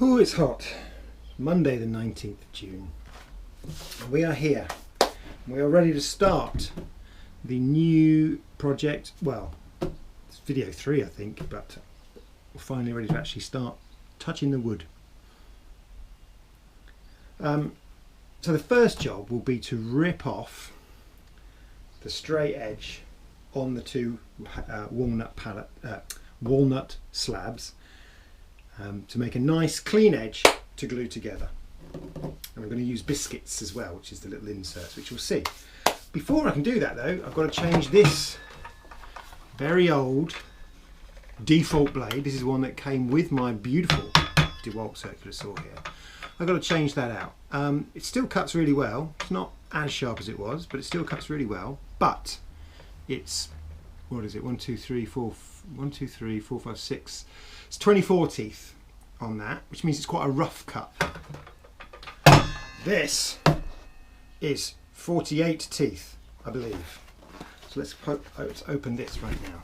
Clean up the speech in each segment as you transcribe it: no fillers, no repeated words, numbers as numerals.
Oh, it's hot. Monday the 19th of June. We are here. We are ready to start the new project. Well, it's video 3 I think, but we're finally ready to actually start touching the wood. So the first job will be to rip off the straight edge on the two walnut slabs to make a nice clean edge to glue together. And we're going to use biscuits as well, which is the little inserts, which you'll see. Before I can do that though, I've got to change this very old default blade. This is one that came with my beautiful DeWalt circular saw here. I've got to change that out. It still cuts really well. It's not as sharp as it was, but it still cuts really well. But it's, what is it, 1, 2, 3, 4, 5, 6. It's 24 teeth on that, which means it's quite a rough cut. This is 48 teeth, I believe. So let's open this right now.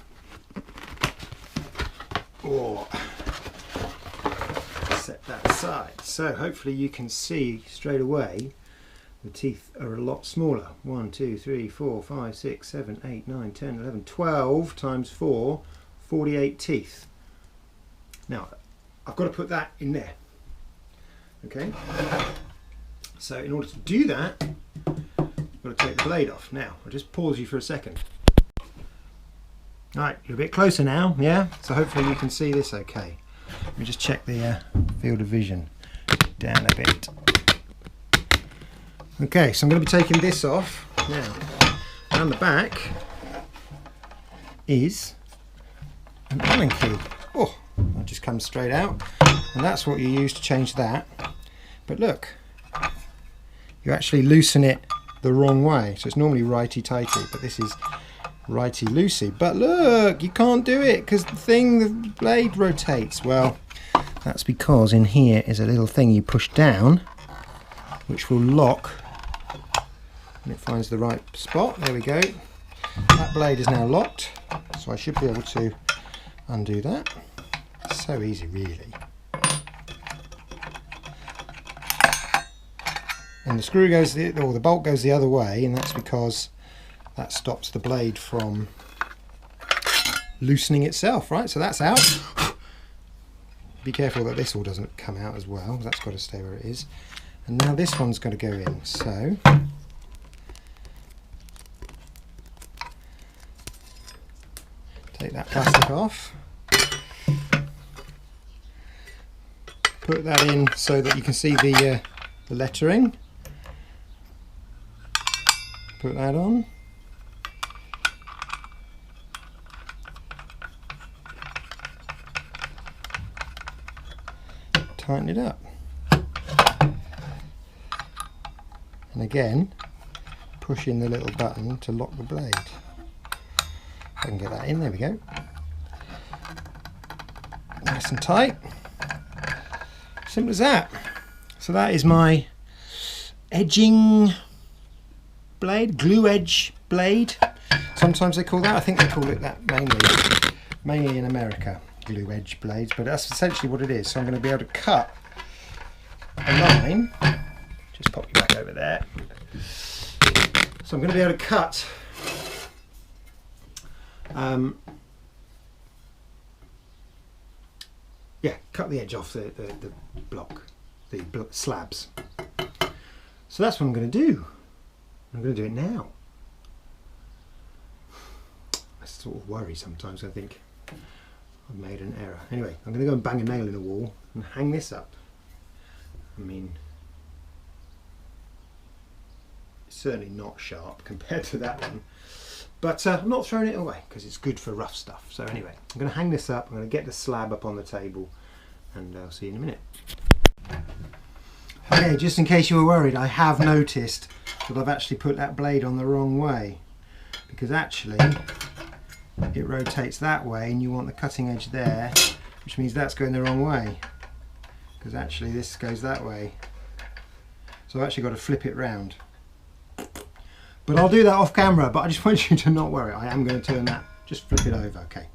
Oh. Set that aside. So hopefully you can see straight away the teeth are a lot smaller. 1, 2, 3, 4, 5, 6, 7, 8, 9, 10, 11, 12 times 4, 48 teeth. Now I've got to put that in there. Okay. So in order to do that, I've got to take the blade off. Now I'll just pause you for a second. Alright, you're a bit closer now, yeah? So hopefully you can see this okay. Let me just check the field of vision down a bit. Okay, so I'm going to be taking this off now. Around the back is an Allen key. Oh, that just comes straight out, and that's what you use to change that. But look, you actually loosen it the wrong way. So it's normally righty-tighty, but this is righty-loosey. But look, you can't do it because the blade rotates. Well, that's because in here is a little thing you push down, which will lock when it finds the right spot. There we go. That blade is now locked, so I should be able to undo that. So easy, really. And the screw goes, or the bolt goes the other way, and that's because that stops the blade from loosening itself, right? So that's out. Be careful that this all doesn't come out as well. That's got to stay where it is. And now this one's got to go in. So take that plastic off. Put that in so that you can see the lettering. Put that on. Tighten it up. And again, push in the little button to lock the blade. I can get that in, there we go. Nice and tight. Simple as that. So that is my edging blade, glue edge blade. Sometimes they call that, I think they call it that mainly in America, glue edge blades, but that's essentially what it is. So I'm going to be able to cut a line, just pop you back over there. So I'm going to be able to cut cut the edge off the block, the slabs. So that's what I'm going to do. I'm going to do it now. I sort of worry sometimes. I think I've made an error. Anyway, I'm going to go and bang a nail in the wall and hang this up. I mean, it's certainly not sharp compared to that one, but I'm not throwing it away because it's good for rough stuff. So anyway, I'm going to hang this up. I'm going to get the slab up on the table, and I'll see you in a minute. Okay, just in case you were worried, I have noticed that I've actually put that blade on the wrong way, because actually it rotates that way and you want the cutting edge there, which means that's going the wrong way, because actually this goes that way. So I've actually got to flip it round. But I'll do that off camera, but I just want you to not worry. I am going to turn that, just flip it over, okay.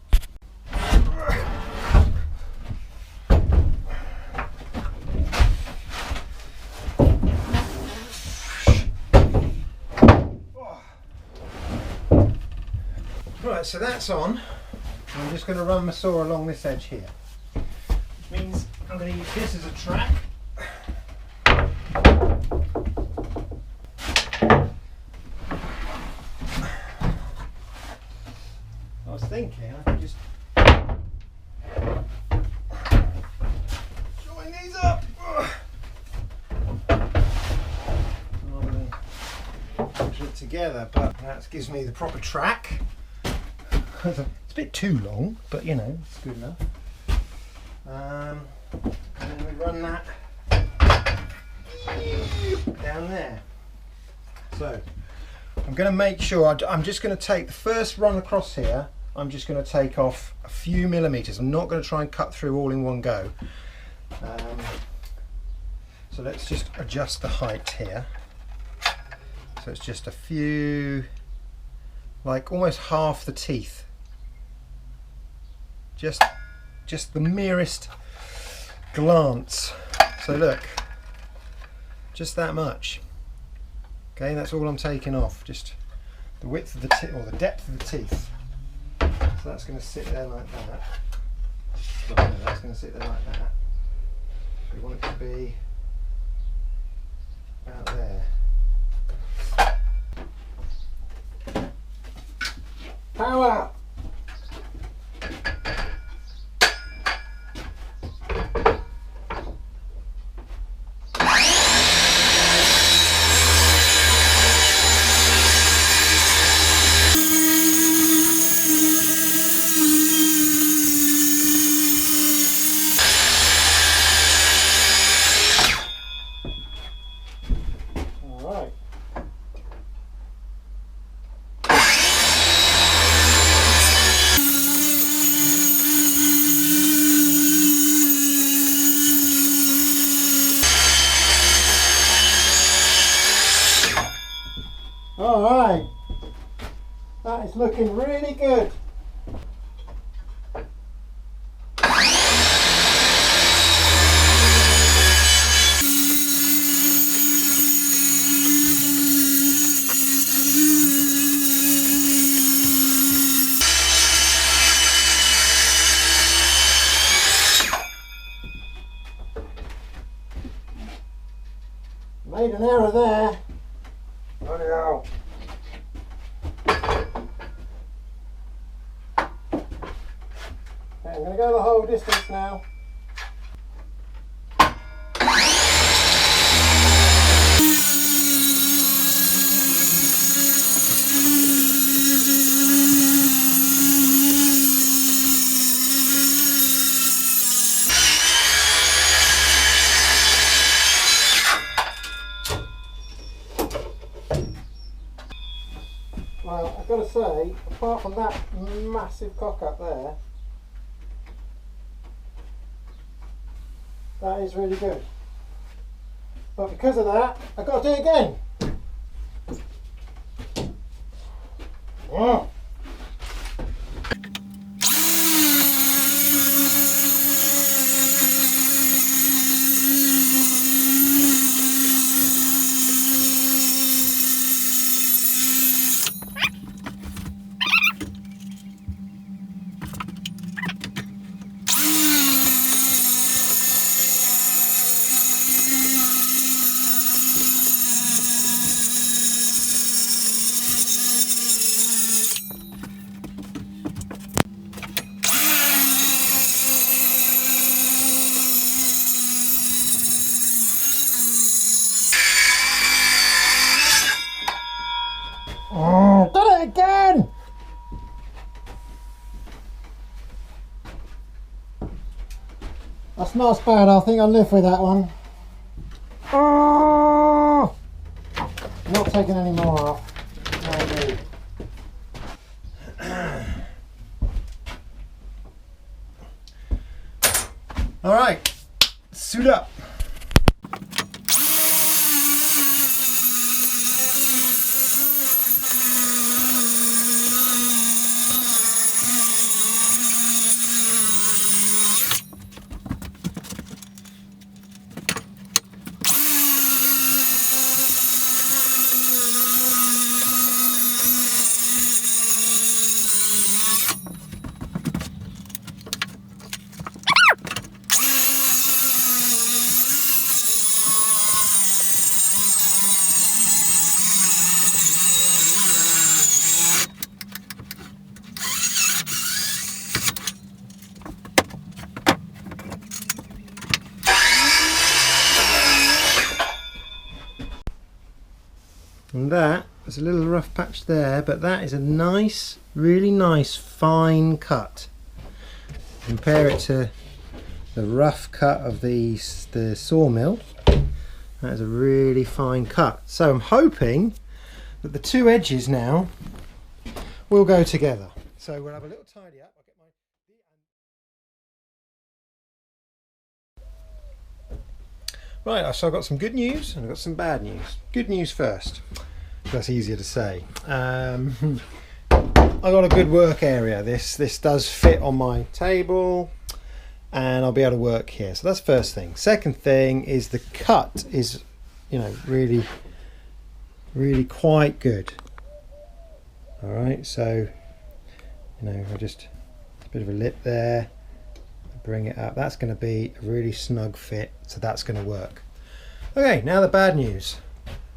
Right, so that's on. I'm just going to run my saw along this edge here, which means I'm going to use this as a track. I was thinking I could just join these up rather than putting it together, but that gives me the proper track. It's a bit too long, but you know, it's good enough. And then we run that down there. So I'm going to make sure, I'm just going to take the first run across here, I'm just going to take off a few millimetres. I'm not going to try and cut through all in one go. So let's just adjust the height here. So it's just a few, like almost half the teeth. Just the merest glance. So look, just that much. Okay, that's all I'm taking off. Just the width of the teeth, or the depth of the teeth. So that's going to sit there like that. Well, no, that's going to sit there like that. We want it to be about there. Power! Alright, that is looking really good. Made an error there. Bloody hell. Okay, I'm going to go the whole distance now. Well, I've got to say, apart from that massive cock up there, that is really good. But because of that, I've got to do it again. Oh. Oh, done it again! That's not as bad, I think I'll live with that one. Oh! Not taking any more off. Alright, suit up. And there's a little rough patch there, but that is a nice, really nice fine cut. Compare it to the rough cut of the sawmill. That is a really fine cut. So I'm hoping that the two edges now will go together. So we'll have a little tidy up. I'll get my... Right, so I've got some good news and I've got some bad news. Good news first. That's easier to say. I've got a good work area. This does fit on my table and I'll be able to work here. So that's first thing. Second thing is the cut is, you know, really quite good. All right, so, you know, a bit of a lip there. Bring it up. That's going to be a really snug fit, so that's going to work. Okay, now the bad news.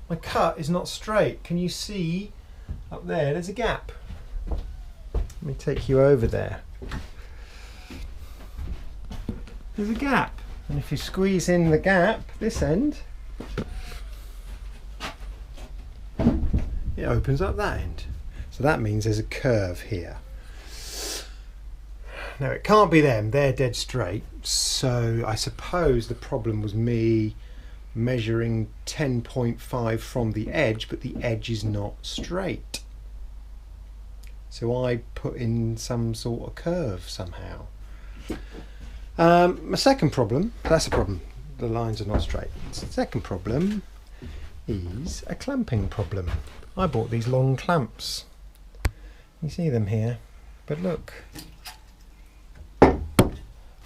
My cut is not straight. Can you see up there? There's a gap. Let me take you over there. There's a gap, and if you squeeze in the gap, this end, it opens up that end. So that means there's a curve here. Now it can't be them, they're dead straight, so I suppose the problem was me measuring 10.5 from the edge, but the edge is not straight. So I put in some sort of curve somehow. My second problem, that's a problem, the lines are not straight. The second problem is a clamping problem. I bought these long clamps. You see them here, but look.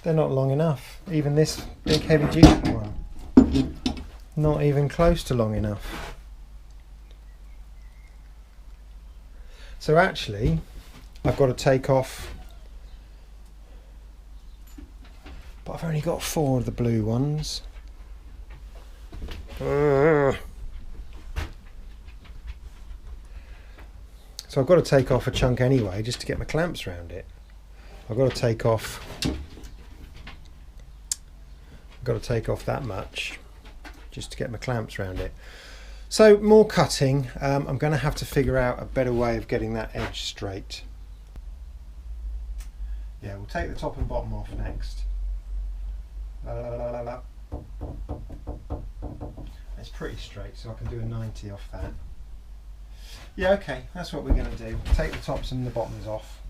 They're not long enough. Even this big heavy duty one, not even close to long enough. So actually, I've got to take off, but I've only got 4 of the blue ones. So I've got to take off a chunk anyway, just to get my clamps around it. I've got to take off that much just to get my clamps around it. So more cutting. I'm going to have to figure out a better way of getting that edge straight. Yeah, we'll take the top and bottom off next. It's pretty straight, so I can do a 90 off that. Yeah, okay, that's what we're going to do. Take the tops and the bottoms off.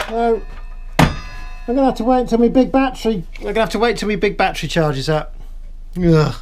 So I'm gonna have to wait until my big battery. We're gonna have to wait till my big battery charges up. Ugh.